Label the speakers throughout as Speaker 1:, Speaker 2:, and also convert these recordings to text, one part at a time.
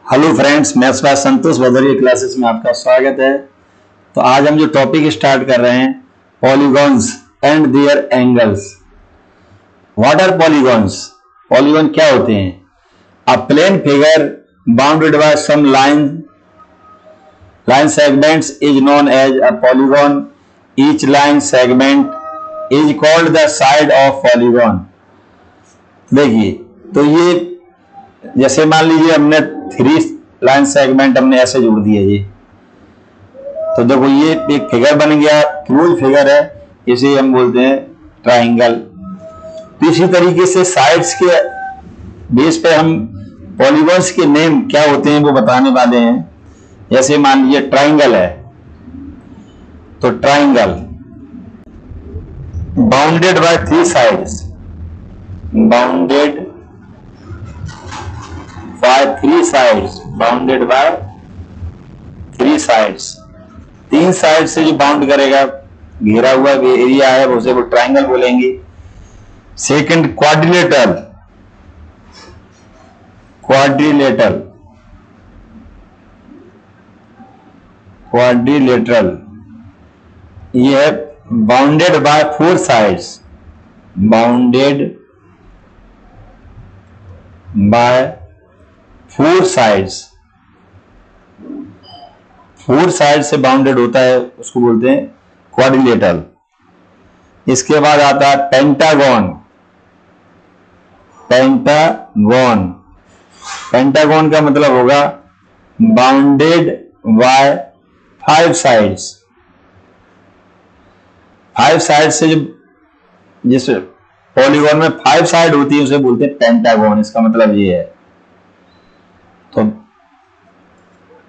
Speaker 1: Hello friends, मैं संतोष Bhadauria classes में आपका स्वागत है। तो आज हम जो टॉपिक स्टार्ट कर रहे हैं, polygons and their angles. What are polygons? Polygon क्या होते हैं? A plane figure bounded by some line segments is known as a polygon. Each line segment is called the side of polygon. देखिए, तो ये जैसे मान लीजिए हमने 3 लाइन सेगमेंट हमने ऐसे जोड़ दिए जी, तो देखो ये एक फिगर बन गया, क्लोज फिगर है, इसे हम बोलते हैं ट्राइंगल। तो इसी तरीके से साइड्स के बेस पे हम पॉलीगॉन्स के नेम क्या होते हैं वो बताने वाले हैं। जैसे मान लीजिए ट्राइंगल है, तो triangle bounded by 3 sides, bounded by 3 sides, bounded by 3 sides। 3 side से जो बाउंड करेगा, घेरा हुआ एरिया है, उसे वो ट्राइंगल बोलेंगे। सेकंड क्वाड्रिलेटरल, क्वाड्रिलेटरल, क्वाड्रिलेटरल ये है bounded by 4 sides, bounded by 4 sides. 4 side से बाउंडेड होता है, उसको बोलते हैं क्वाड्रिलेटरल। इसके बाद आता है पेंटागन। पेंटागन, पेंटागन का मतलब होगा बाउंडेड बाय 5 साइड्स। 5 साइड से जो जिस पॉलीगॉन में 5 साइड होती है उसे बोलते हैं पेंटागन। इसका मतलब ये है। तो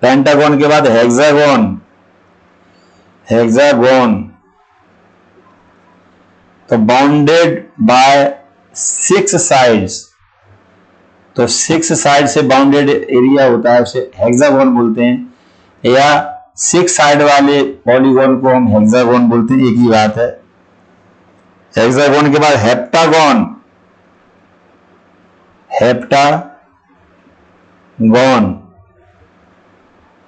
Speaker 1: पेंटागन के बाद हेक्सागन, हेक्सागन तो बाउंडेड बाय 6 साइड्स। तो 6 साइड से बाउंडेड एरिया होता है, उसे हेक्सागन बोलते हैं, या 6 साइड वाले पॉलीगॉन को हम हेक्सागन बोलते हैं, एक ही बात है। हेक्सागन के बाद हेप्टागन, हेप्टागन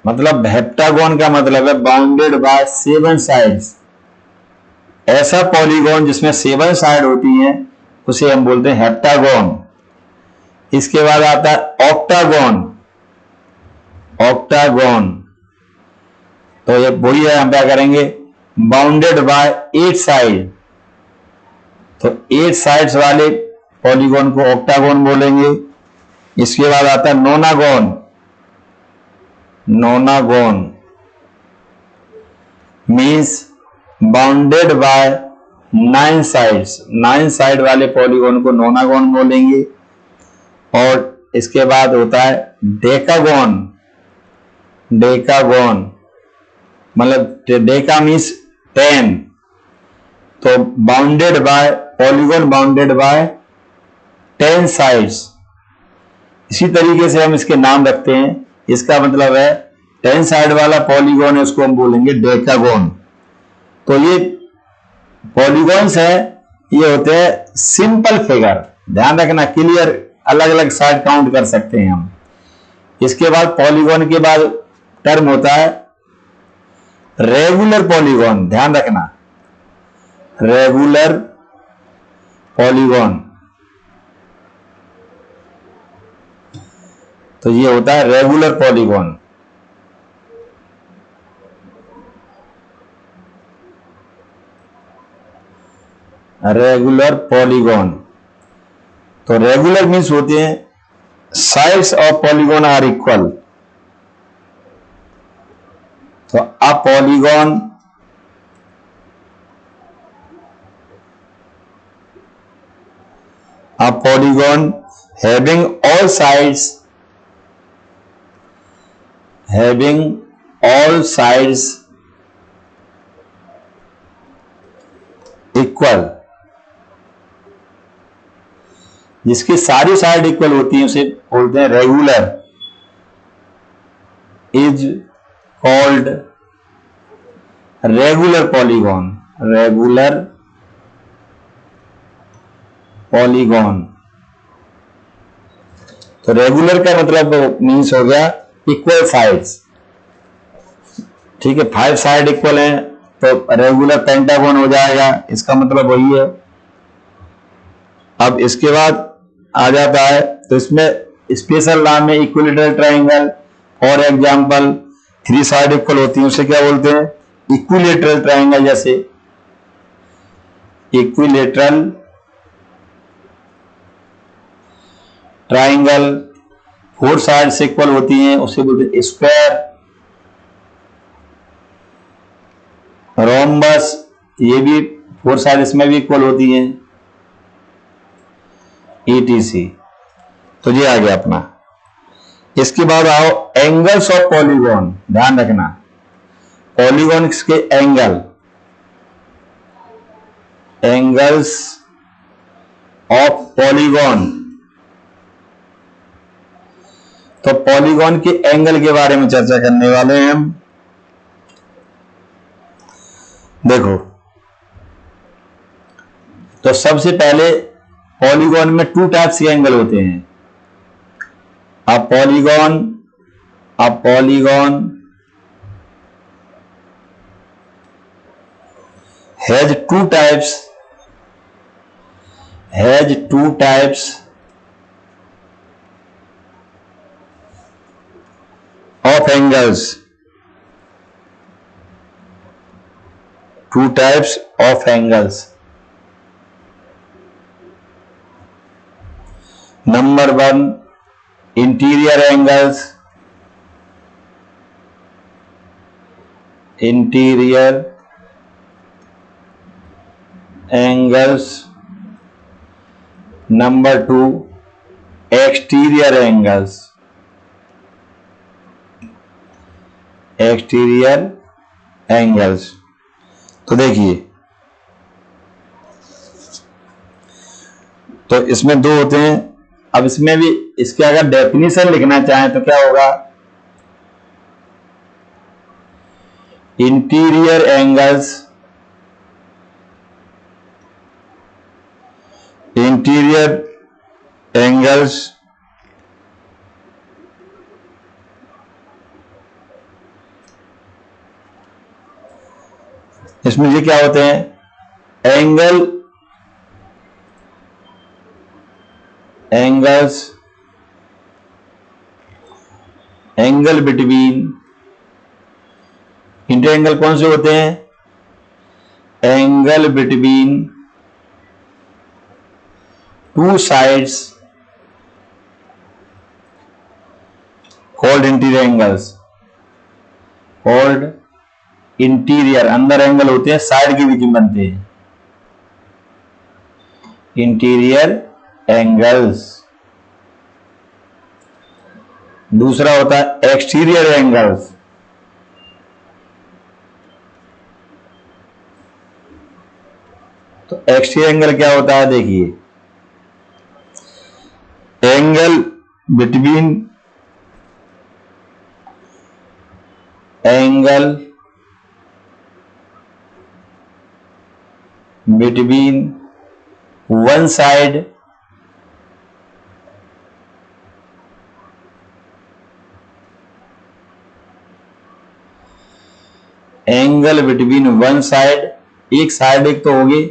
Speaker 1: मतलब हेप्टागन का मतलब है बाउंडेड बाय 7 साइड्स। ऐसा पॉलीगॉन जिसमें 7 साइड होती हैं उसे हम बोलते हैं हेप्टागन। इसके बाद आता है ऑक्टागन। ऑक्टागन तो ये वही है, हम क्या करेंगे, बाउंडेड बाय 8 साइड। तो 8 साइड्स वाले पॉलीगॉन को ऑक्टागन बोलेंगे। इसके बाद आता है नोनागन। नोनागन means bounded by 9 sides. 9 side वाले पॉलीगॉन को नोनागन बोलेंगे। और इसके बाद होता है डेकागन। डेकागन मतलब डेका मीन्स 10। तो bounded by polygon bounded by 10 sides. इसी तरीके से हम इसके नाम रखते हैं। इसका मतलब है 10 साइड वाला पॉलीगॉन है, उसको हम बोलेंगे डेकागन। तो ये पॉलीगॉन्स है, ये होते हैं सिंपल फिगर। ध्यान रखना, क्लियर, अलग अलग साइड काउंट कर सकते हैं हम। इसके बाद पॉलीगॉन के बाद टर्म होता है रेगुलर पॉलीगॉन। ध्यान रखना, रेगुलर पॉलीगॉन, तो ये होता है रेगुलर पॉलीगॉन। रेगुलर पॉलीगॉन तो रेगुलर मीन्स होते हैं sides of polygon are equal. तो a polygon having all sides, having all sides equal, जिसकी सारी साइड इक्वल होती है उसे बोलते हैं regular. Is called regular polygon. Regular polygon तो रेगुलर का मतलब मीन्स हो गया इक्वल साइड्स, ठीक है, 5 साइड इक्वल है तो रेगुलर पेंटागन हो जाएगा, इसका मतलब वही है। अब इसके बाद आ जाता है, तो इसमें स्पेशल नाम है equilateral triangle. For example 3 side equal होती है, उसे क्या बोलते हैं? Equilateral triangle. जैसे इक्विलेटरल ट्राइंगल 4 साइड्स इक्वल होती हैं, उसे बोलते हैं स्क्वायर। रोम्बस, ये भी 4 साइड इसमें भी इक्वल होती हैं, ETC। तो ये आ गया अपना। इसके बाद आओ एंगल्स ऑफ पॉलीगॉन। ध्यान रखना, पॉलीगॉन के एंगल्स ऑफ पॉलीगॉन। तो पॉलीगॉन के एंगल के बारे में चर्चा करने वाले हैं हम। देखो, तो सबसे पहले पॉलीगॉन में 2 टाइप्स के एंगल होते हैं। A polygon has two types of angles. 2 types of angles. Number 1, interior angles. Number 2, exterior angles. तो देखिए, तो इसमें 2 होते हैं। अब इसमें भी इसके अगर डेफिनेशन लिखना चाहें तो क्या होगा? इंटीरियर एंगल्स इसमें ये क्या होते हैं? एंगल बिटवीन, इंटीरियर एंगल कौन से होते हैं? Angle between 2 sides called interior angles. Interior, अंदर एंगल होते हैं, साइड के बीच में बनते हैं, इंटीरियर एंगल्स। दूसरा होता है एक्सटीरियर एंगल्स। तो एक्सटीरियर एंगल क्या होता है? देखिए, एंगल बिटवीन वन साइड एक साइड एक तो होगी,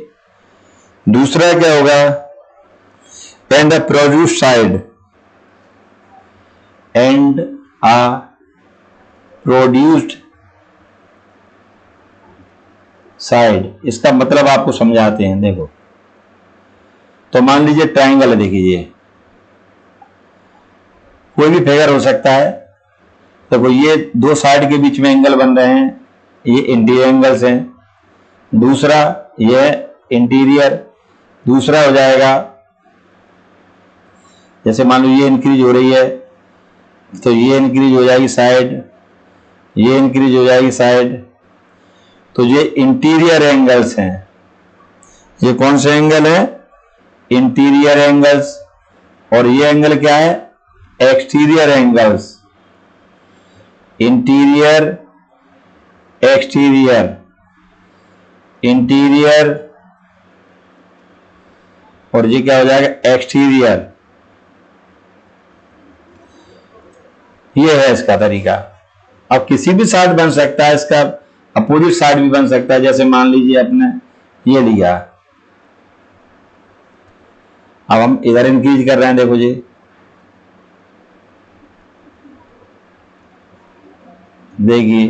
Speaker 1: दूसरा क्या होगा? एंड द प्रोड्यूस साइड, इसका मतलब आपको समझाते हैं। देखो, तो मान लीजिए ट्रायंगल है, देखिए कोई भी फिगर हो सकता है। देखो, ये 2 साइड के बीच में एंगल बन रहे हैं, ये इंटीरियर एंगल्स हैं। दूसरा ये इंटीरियर, दूसरा हो जाएगा, जैसे मान लो ये इंक्रीज हो रही है तो ये इंक्रीज हो जाएगी साइड, ये इंक्रीज हो जाएगी साइड। तो ये इंटीरियर एंगल्स हैं। ये कौन से एंगल है? Interior angles. और ये एंगल क्या है? Exterior angles. Interior, exterior, interior, और ये क्या हो जाएगा? एक्सटीरियर। ये है इसका तरीका। अब किसी भी साइड बन सकता है, इसका अपोजिट साइड भी बन सकता है। जैसे मान लीजिए आपने ये लिया, अब हम इधर इंक्रीज कर रहे हैं, देखो जी, देखिए,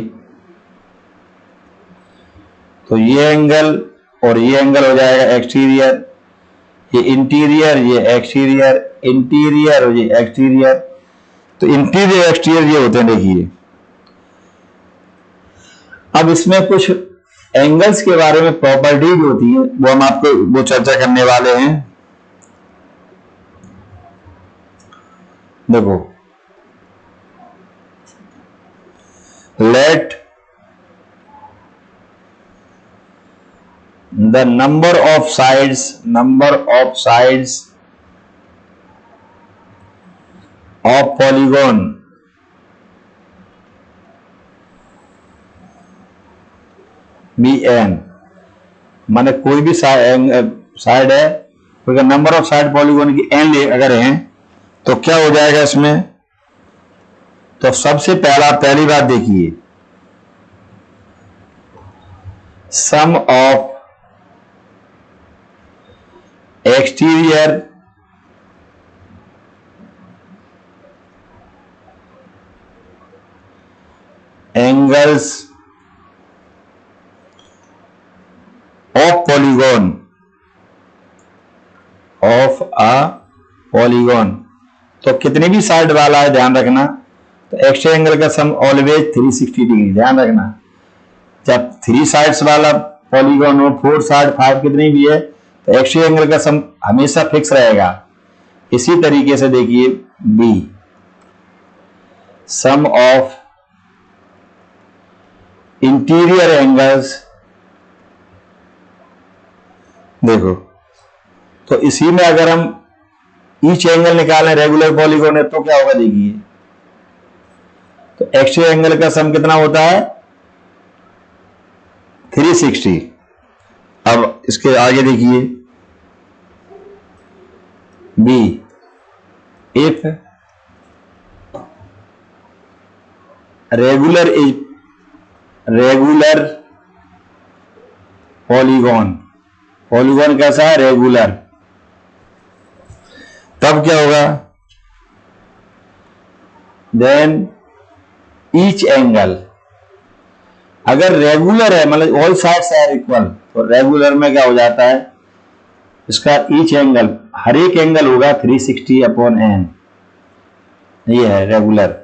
Speaker 1: तो ये एंगल और ये एंगल हो जाएगा एक्सटीरियर, ये इंटीरियर, ये एक्सटीरियर, इंटीरियर और ये एक्सटीरियर। तो इंटीरियर एक्सटीरियर ये होते हैं, देखिए। अब इसमें कुछ एंगल्स के बारे में प्रॉपर्टीज होती है, वो हम आपको वो चर्चा करने वाले हैं। देखो, let the number of sides of polygon be n, माने कोई भी साइड है, तो नंबर ऑफ साइड पॉलीगॉन की एन अगर है तो क्या हो जाएगा इसमें। तो सबसे पहली बात देखिए, sum of exterior angles of polygon, तो कितनी भी साइड वाला है ध्यान रखना, तो एक्सटीरियर एंगल का सम ऑलवेज 360 डिग्री। ध्यान रखना, जब 3 साइड्स वाला पॉलीगॉन हो, 4 साइड 5 कितनी भी है, तो एक्सटीरियर एंगल का सम हमेशा फिक्स रहेगा। इसी तरीके से देखिए B, sum of interior angles, देखो, तो इसी में अगर हम ईच एंगल निकालें रेगुलर पॉलीगॉन है तो क्या होगा, देखिए, तो एक्सटीरियर एंगल का सम कितना होता है 360। अब इसके आगे देखिए बी, इफ रेगुलर पॉलीगॉन कैसा है, रेगुलर, तब क्या होगा, देन ईच एंगल, अगर रेगुलर है मतलब ऑल साइड्स आर इक्वल, तो रेगुलर में क्या हो जाता है, इसका ईच एंगल, हर एक एंगल होगा 360 अपॉन एन, ये है रेगुलर।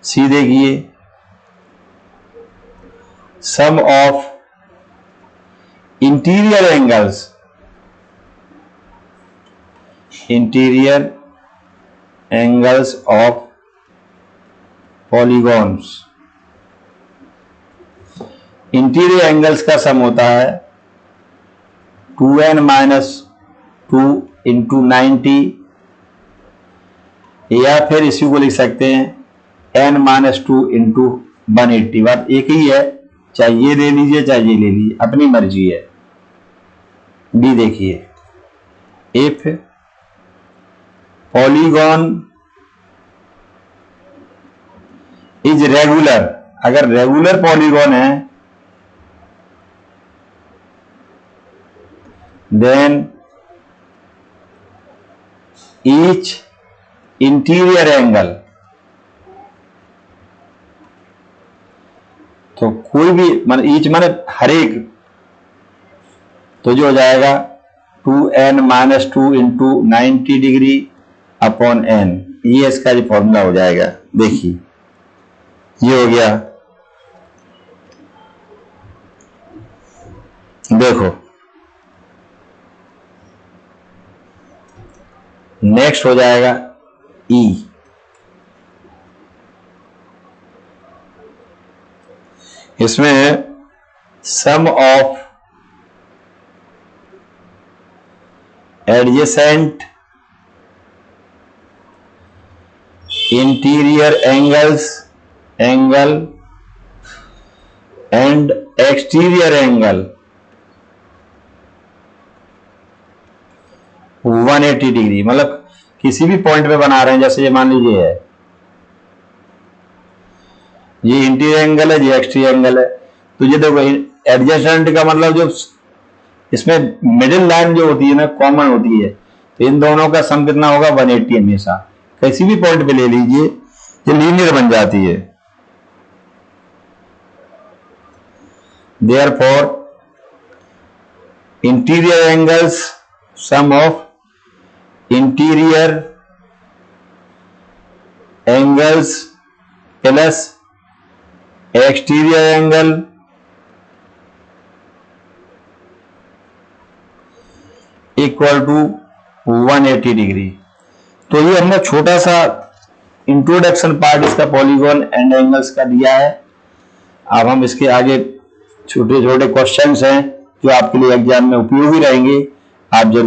Speaker 1: सी देखिए, sum of interior angles of polygons, interior angles का सम होता है 2n - 2 इंटू 90, या फिर इसी को लिख सकते हैं n - 2 इंटू 180। बात एक ही है, चाहे ये ले लीजिए चाहे ये ले लीजिए, अपनी मर्जी है। डी देखिए, इफ पॉलीगॉन इज रेगुलर, अगर रेगुलर पॉलीगॉन है, देन ईच इंटीरियर एंगल, तो कोई भी मान ईच माने हर एक, तो जो हो जाएगा 2n - 2 into 90 degree upon n, ये इसका जो फॉर्मूला हो जाएगा। देखिए ये हो गया, देखो नेक्स्ट हो जाएगा E, इसमें sum of adjacent interior angle and exterior angle 180 डिग्री, मतलब किसी भी पॉइंट पे बना रहे हैं, जैसे ये मान लीजिए है, ये इंटीरियर एंगल है, ये एक्सटीरियर एंगल है। तो ये देखो एडजेसेंट का मतलब जो इसमें मिडिल लाइन जो होती है ना कॉमन होती है, तो इन दोनों का सम कितना होगा 180 हमेशा। किसी भी पॉइंट पे ले लीजिए ये लीनियर बन जाती है। Therefore, interior angles, sum of interior angles plus exterior angle equal to 180 degree. तो ये हमने छोटा सा इंट्रोडक्शन पार्ट इसका पॉलीगॉन एंड एंगल्स का दिया है। अब हम इसके आगे छोटे छोटे क्वेश्चंस हैं जो आपके लिए एग्जाम में उपयोगी रहेंगे, आप जरूर